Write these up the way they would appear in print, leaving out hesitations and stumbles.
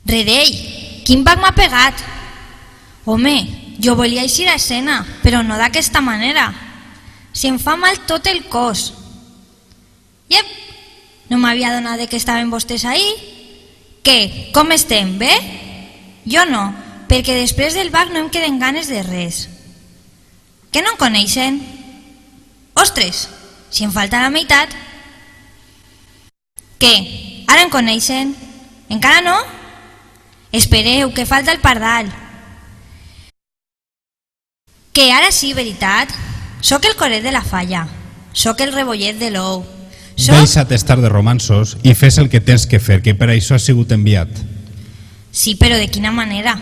Redell, quin bac m'ha pegat? Home, jo volia eixir a escena, però no d'aquesta manera. Si em fa mal tot el cos. Iep, no m'havia donat que estaven vostès ahí? Què, com estem, bé? Jo no, perquè després del bac no em queden ganes de res. Que no em coneixen? Ostres, si em falta la meitat. Què, ara em coneixen? Encara no? Espereu, que falta el pardal. Que ara sí, veritat. Soc el coret de la falla. Soc el rebollet de l'ou. Deixa't estar de romansos i fes el que tens que fer, que per això has sigut enviat. Sí, però de quina manera?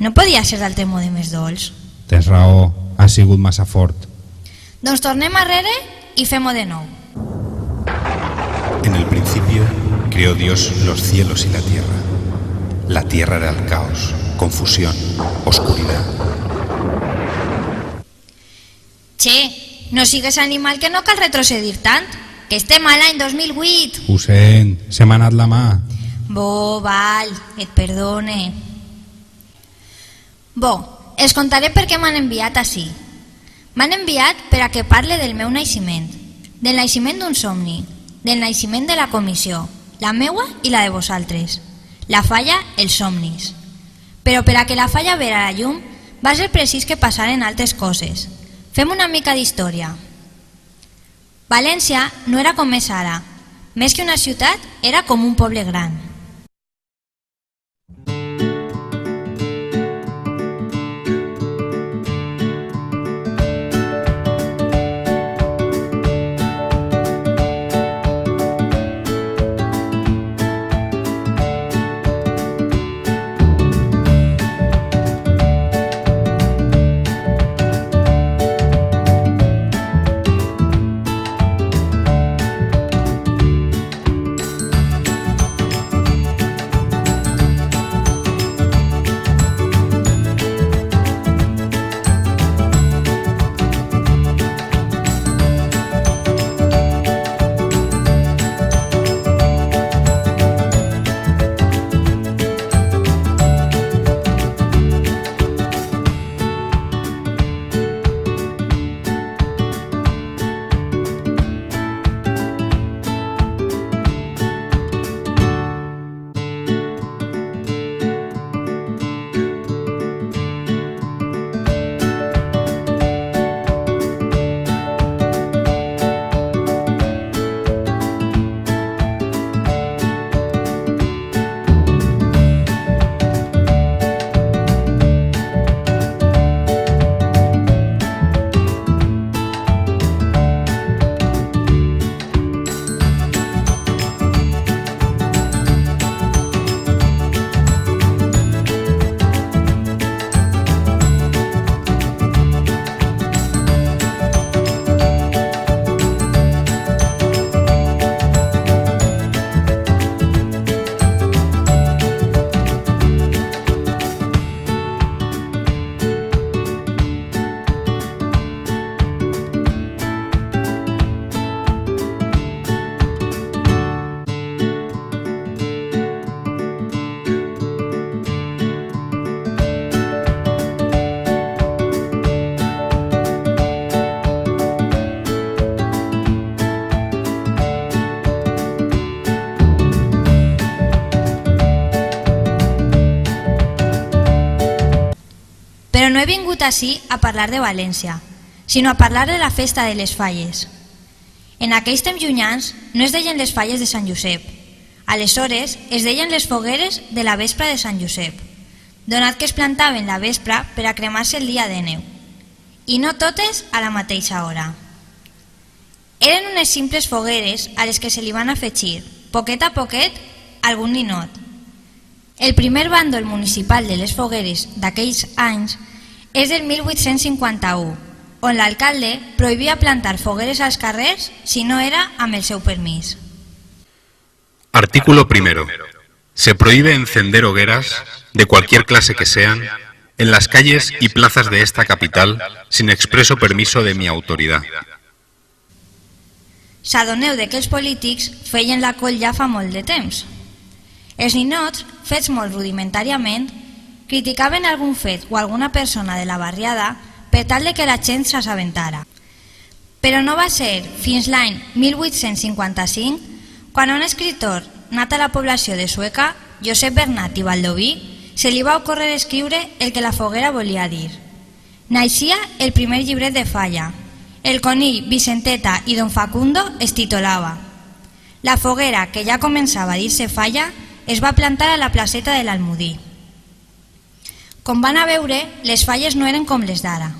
No podia ser d'altre mode més dolç. Tens raó, has sigut massa fort. Doncs tornem arrere y femo de nou. En el principio creó Dios los cielos y la tierra. La tierra era el caos, confusión, oscuridad. Che, no sigues animal que no cal retrocedir tant, que estem a l'any 2008. Ho sent, se m'ha anat la mà. Bo, val, et perdone. Bo, els contaré per què m'han enviat ací. M'han enviat per a que parle del meu naixement, del naixement d'un somni, del naixement de la comissió, la meua i la de vosaltres, la falla, els somnis. Però per a que la falla vera la llum, va ser precís que passaren altres coses. Fem una mica d'història. València no era com és ara. Més que una ciutat, era com un poble gran. Però no he vingut ací a parlar de València, sinó a parlar de la festa de les falles. En aquells temps llunyans no es deien les falles de Sant Josep. Aleshores es deien les fogueres de la vespra de Sant Josep, donat que es plantaven la vespra per a cremar-se el dia de neu, i no totes a la mateixa hora. Eren unes simples fogueres a les que se li van afegir, poquet a poquet, algun ninot. El primer bàndol municipal de les fogueres d'aquells anys és del 1851, on l'alcalde prohibia plantar fogueres als carrers si no era amb el seu permís. Artículo primero. Se prohíbe encender hogueras, de cualquier clase que sean, en las calles y plazas de esta capital, sin expreso permiso de mi autoridad. S'adoneu que els polítics feien la col ja fa molt de temps. Els ninots, fets molt rudimentàriament, criticaven algun fet o alguna persona de la barriada per tal de que la gent s'assabentara. Però no va ser fins l'any 1855 quan a un escriptor nat a la població de Sueca, Josep Bernat i Baldoví, se li va ocórrer escriure el que la foguera volia dir. Naixia el primer llibret de Falla. El conill, Vicenteta i Don Facundo es titolava La foguera, que ja començava a dir-se Falla, es va plantar a la placeta de l'Almudí. Com van a veure, les falles no eren com les d'ara.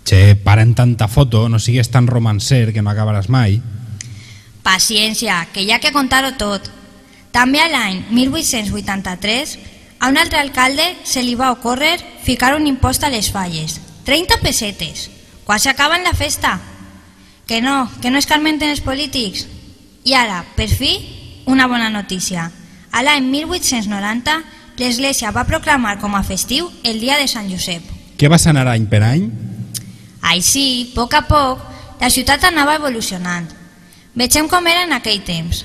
Che, para en tanta foto, no sigues tan romancer que no acabaràs mai. Paciència, que hi ha que contar-ho tot. També a l'any 1883, a un altre alcalde se li va ocórrer ficar un impost a les falles. 30 pessetes. Quasi acaben la festa. Que no escarmenten els polítics. I ara, per fi, una bona notícia. A l'any 1890, l'Església va proclamar com a festiu el dia de Sant Josep. Què vas anar any per any? Així, a poc, la ciutat anava evolucionant. Vegem com era en aquell temps.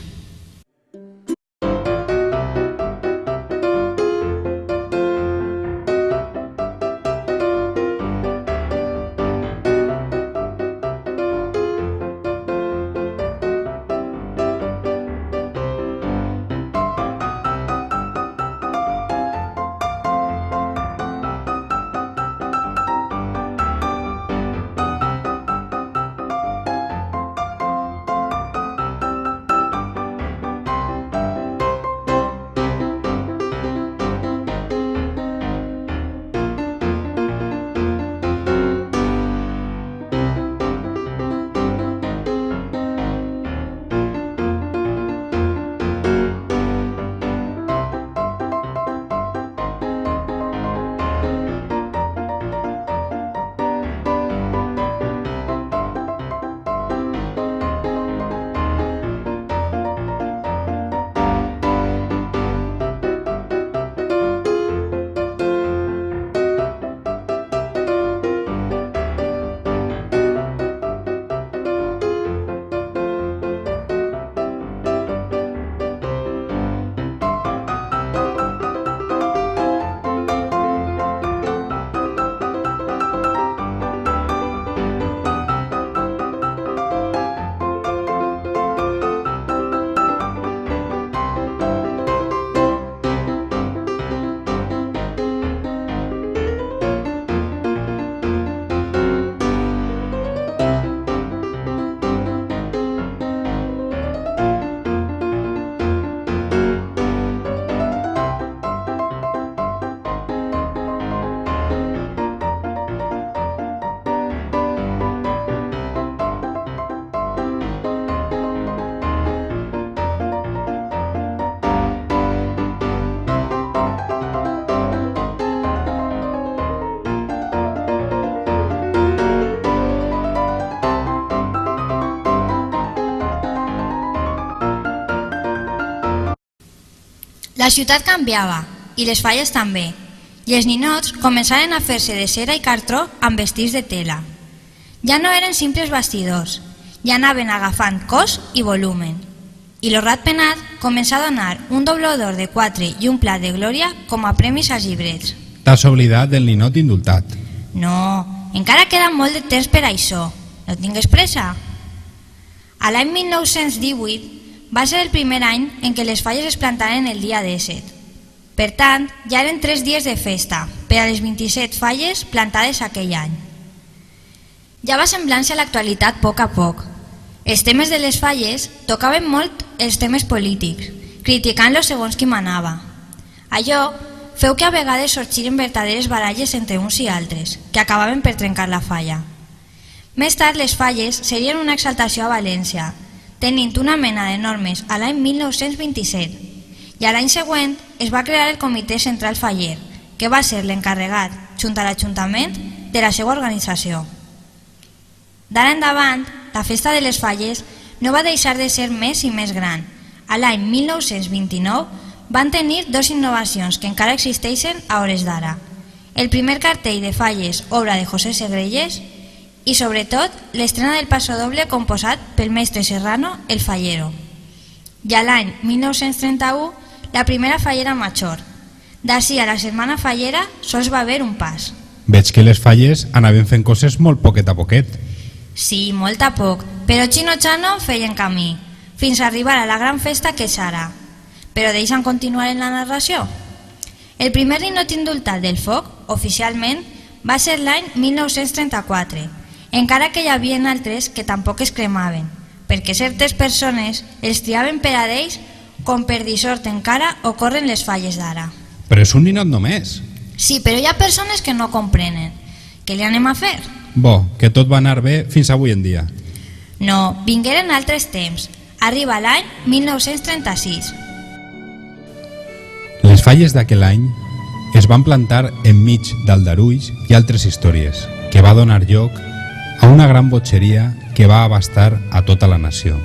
La ciutat canviava, i les falles també, i els ninots començaren a fer-se de cera i cartró amb vestits de tela. Ja no eren simples bastidors, ja anaven agafant cos i volumen. I lo ratpenat començà a donar un doble odor de 4 i un plat de glòria com a premis als llibrets. T'has oblidat del ninot indultat. No, encara queda molt de temps per a això. No tingues pressa. A l'any 1918 va ser el primer any en què les falles es plantaren el dia 17. Per tant, ja eren 3 dies de festa per a les 27 falles plantades aquell any. Ja va semblant-se a l'actualitat a poc. Els temes de les falles tocaven molt els temes polítics, criticant-los segons qui manava. Allò feu que a vegades sorgiren verdaderes baralles entre uns i altres, que acabaven per trencar la falla. Més tard les falles serien una exaltació a València, tenint una mena de normes a l'any 1927, i a l'any següent es va crear el Comitè Central Faller, que va ser l'encarregat, junt a l'Ajuntament, de la seva organització. D'ara endavant, la festa de les falles no va deixar de ser més i més gran. A l'any 1929 van tenir 2 innovacions que encara existeixen a hores d'ara. El primer cartell de falles, obra de José Segrelles, i sobretot l'estrena del passodoble composat pel mestre serrano El Fallero. I a l'any 1931 la primera fallera major. D'ací a la setmana fallera sols va haver un pas. Veig que les falles anaven fent coses molt poquet a poquet. Sí, molt a poc, però xino-xano feien camí, fins a arribar a la gran festa que és ara. Però deixen continuar en la narració. El primer ninot indultat del foc, oficialment, va ser l'any 1934, encara que hi havia altres que tampoc es cremaven, perquè certes persones els triaven per a d'ells com per dissort encara ocorren les falles d'ara. Però és un ninot només. Sí, però hi ha persones que no comprenen. Què li anem a fer? Bo, que tot va anar bé fins avui en dia. No, vingueren altres temps. Arriba l'any 1936. Les falles d'aquell any es van plantar enmig d'aldarulls i altres històries, que va donar lloc a una gran botxeria que va abastar a tota la nació.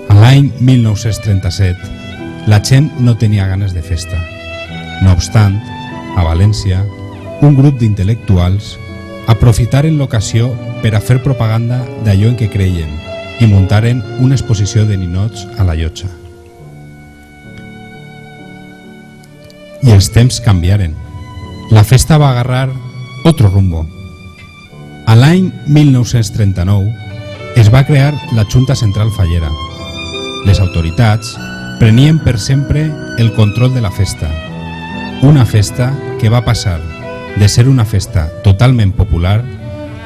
A l'any 1937, la gent no tenia ganes de festa. No obstant, a València, un grup d'intel·lectuals aprofitaren l'ocasió per a fer propaganda d'allò en què creien i muntaren una exposició de ninots a la llotja. I els temps canviaren. La festa va agarrar otro rumbo. A l'any 1939 es va crear la Junta Central Fallera. Les autoritats prenien per sempre el control de la festa. Una festa que va passar de ser una festa totalment popular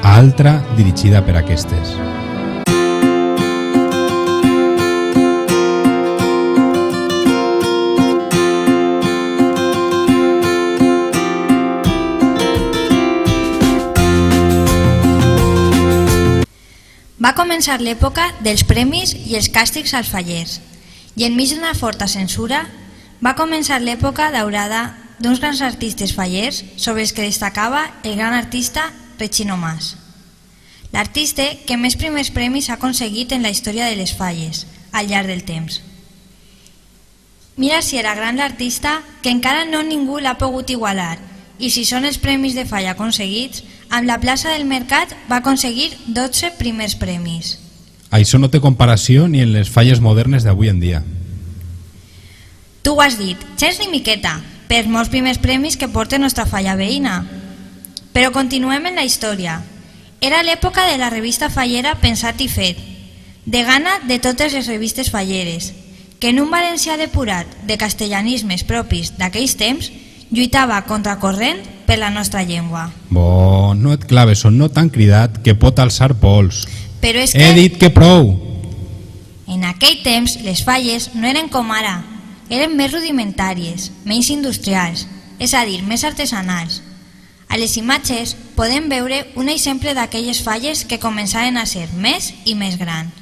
a altra dirigida per aquestes. Va començar l'època dels premis i els càstigs als fallers, i enmig d'una forta censura va començar l'època daurada d'uns grans artistes fallers sobre els que destacava el gran artista Rechino Mas. L'artista que més primers premis ha aconseguit en la història de les falles al llarg del temps. Mira si era gran l'artista que encara no ningú l'ha pogut igualar, i si són els premis de falla aconseguits, amb la plaça del Mercat va aconseguir 12 primers premis. Això no té comparació ni en les falles modernes d'avui en dia. Tu ho has dit, gens ni miqueta, per molts primers premis que porta nostra falla veïna. Però continuem en la història. Era l'època de la revista fallera Pensat i Fet, de gana de totes les revistes falleres, que en un valencià depurat de castellanismes propis d'aquells temps lluitava contracorrent per la nostra llengua. Bo, no et claves, on no t'han cridat que pot alçar pols. Però és que... He dit que prou! En aquell temps les falles no eren com ara, eren més rudimentàries, menys industrials, és a dir, més artesanals. A les imatges podem veure un exemple d'aquelles falles que començaren a ser més i més grans.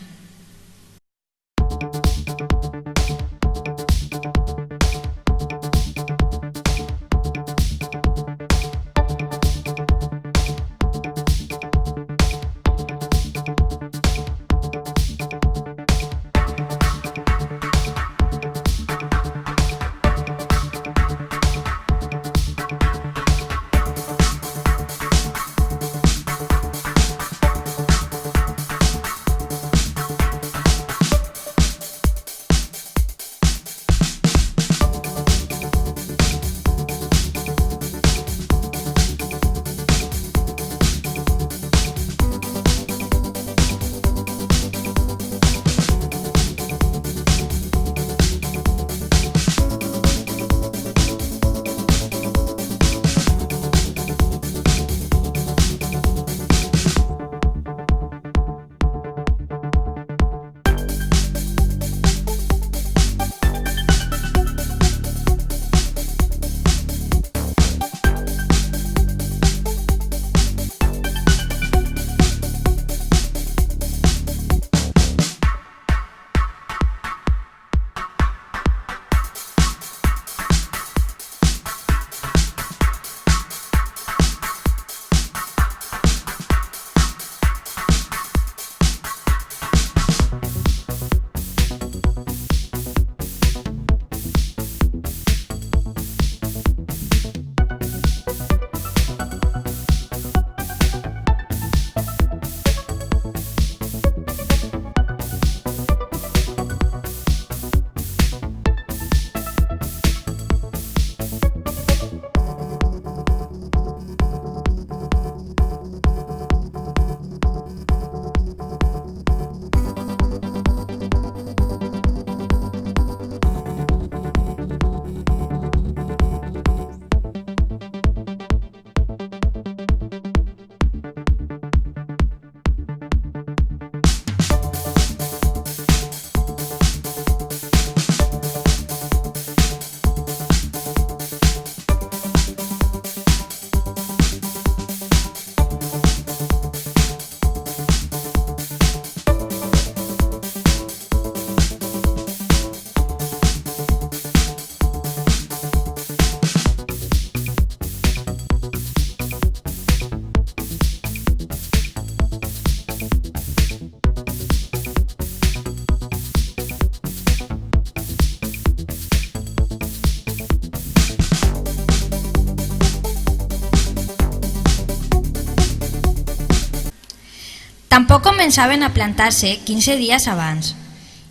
Tampoc començaven a plantar-se 15 dies abans,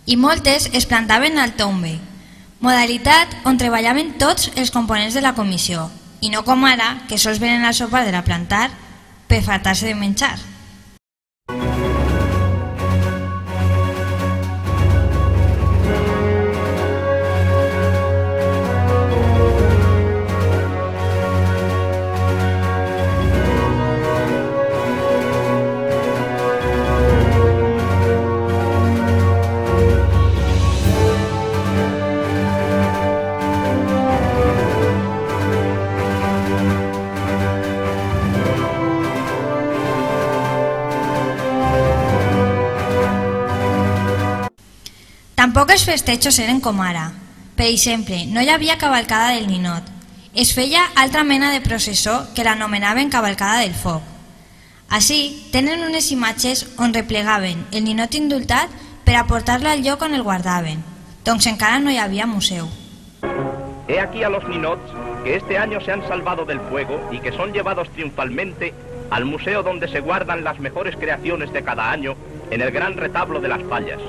i moltes es plantaven al tombe, modalitat on treballaven tots els components de la comissió, i no com ara, que sols venen al sopar de la plantar per faltar-se de menjar. Tampoc els festejos eren com ara. Per exemple, no hi havia cavalcada del ninot. Es feia altra mena de processó que l'anomenaven cavalcada del foc. Així, tenen unes imatges on replegaven el ninot indultat per a portar-lo al lloc on el guardaven, doncs encara no hi havia museu. He aquí a los ninots que este año se han salvado del fuego y que son llevados triunfalmente al museo donde se guardan las mejores creaciones de cada año en el gran retablo de las Fallas.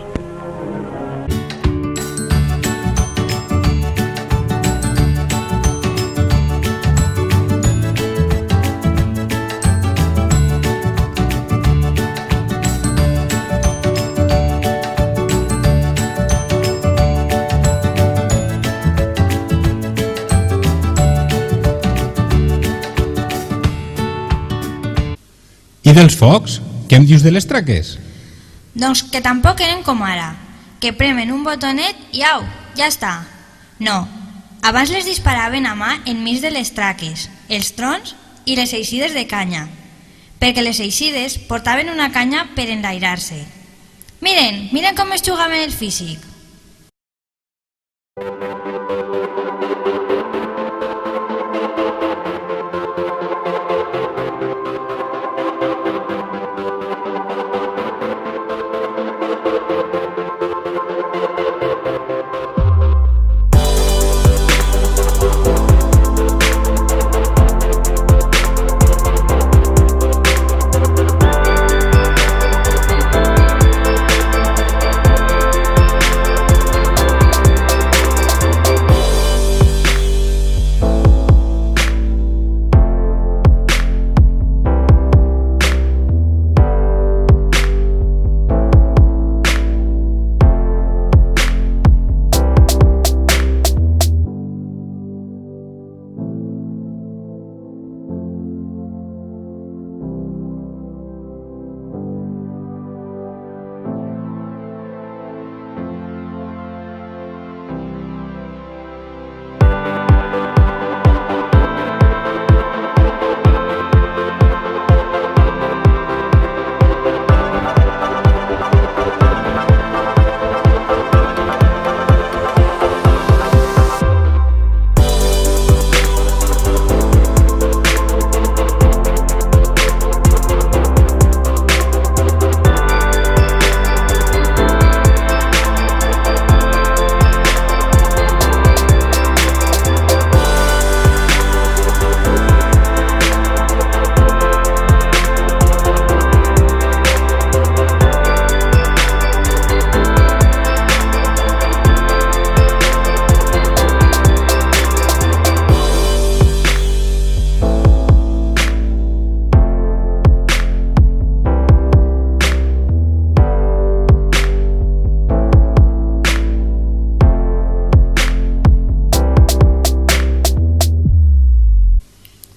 I dels focs? Què em dius de les traques? Doncs que tampoc eren com ara, que premen un botonet i au, ja està. No, abans les disparaven a mà enmig de les traques, els trons i les eixides de canya, perquè les eixides portaven una canya per enlairar-se. Miren com es jugaven el físic.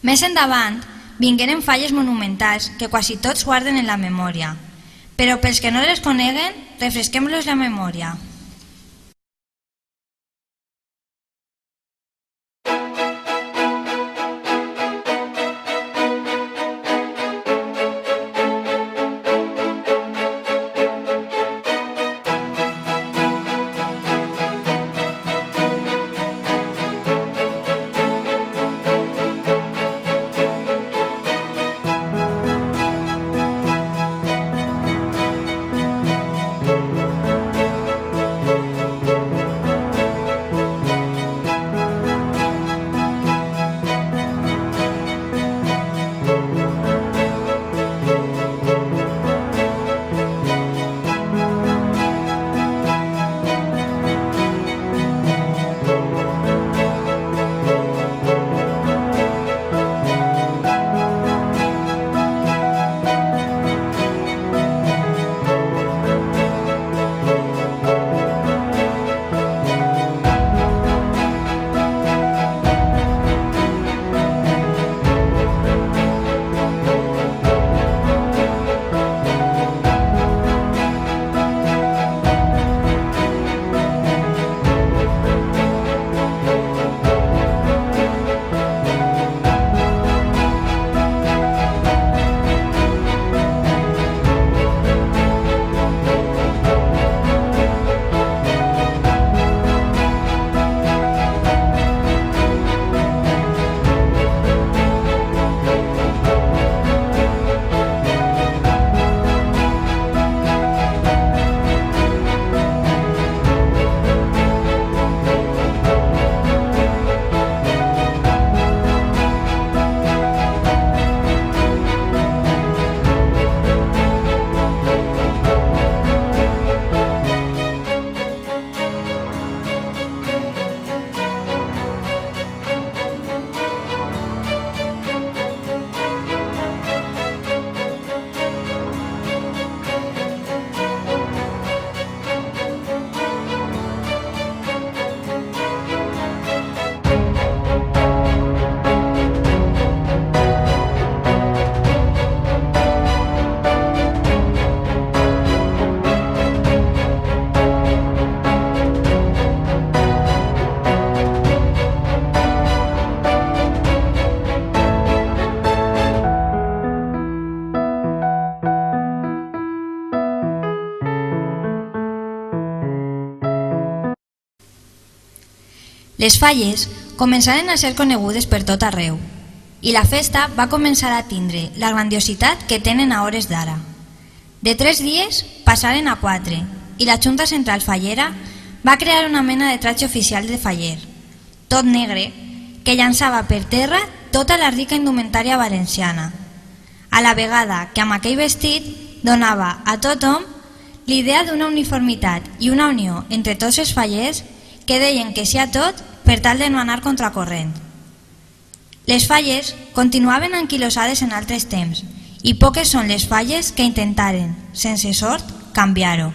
Més endavant, vingueren falles monumentals que quasi tots guarden en la memòria, però pels que no les coneguen, refresquem-los la memòria. Les falles començaren a ser conegudes per tot arreu i la festa va començar a tindre la grandiositat que tenen a hores d'ara. De 3 dies passaren a 4 i la Junta Central Fallera va crear una mena de traje oficial de faller, tot negre, que llançava per terra tota la rica indumentària valenciana, a la vegada que amb aquell vestit donava a tothom l'idea d'una uniformitat i una unió entre tots els fallers que deien que sí a tot per tal de no anar contracorrent. Les falles continuaven anquilosades en altres temps i poques són les falles que intentaren, sense sort, canviar-ho.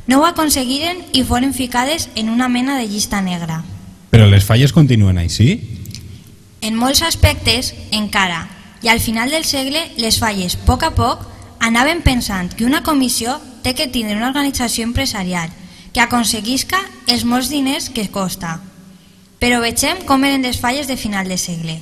No ho aconseguiren i foren ficades en una mena de llista negra. Però les falles continuen així? En molts aspectes, encara, i al final del segle les falles, a poc, anaven pensant que una comissió té que tindre una organització empresarial que aconseguisca els molts diners que costa. Però vegem com eren les falles de final de segle.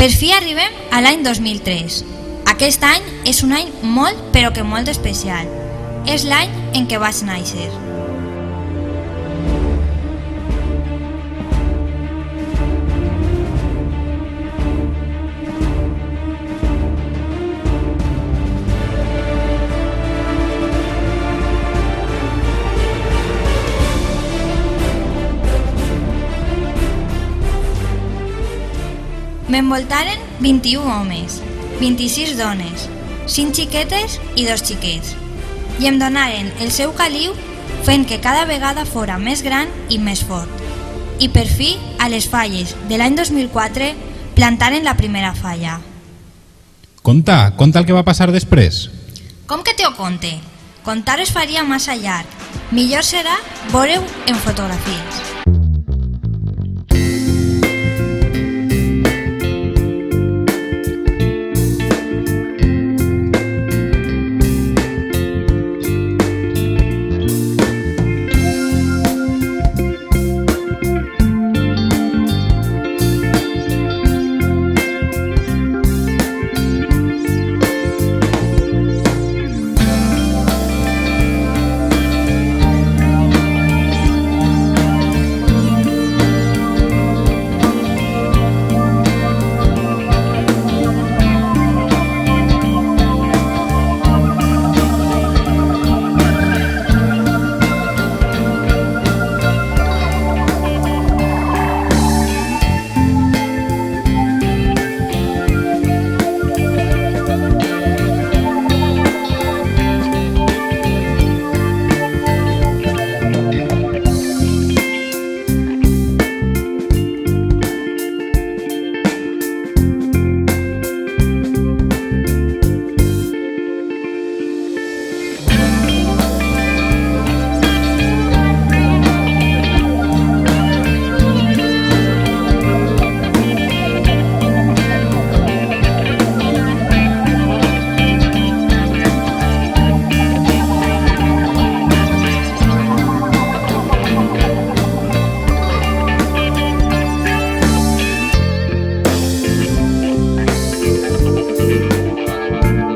Per fi arribem a l'any 2003. Aquest any és un any molt, però que molt especial. És l'any en què vaig néixer. M'envoltaren 21 homes, 26 dones, 5 xiquetes i 2 xiquets, i em donaren el seu caliu fent que cada vegada fora més gran i més fort. I per fi, a les falles de l'any 2004, plantaren la primera falla. Conta el que va passar després. Com que te ho conte? Contar-ho es faria massa llarg. Millor serà veure-ho en fotografies.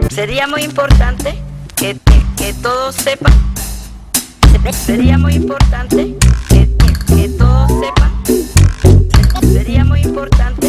Sería muy importante que todos sepan. Sería muy importante que todos sepan. Sería muy importante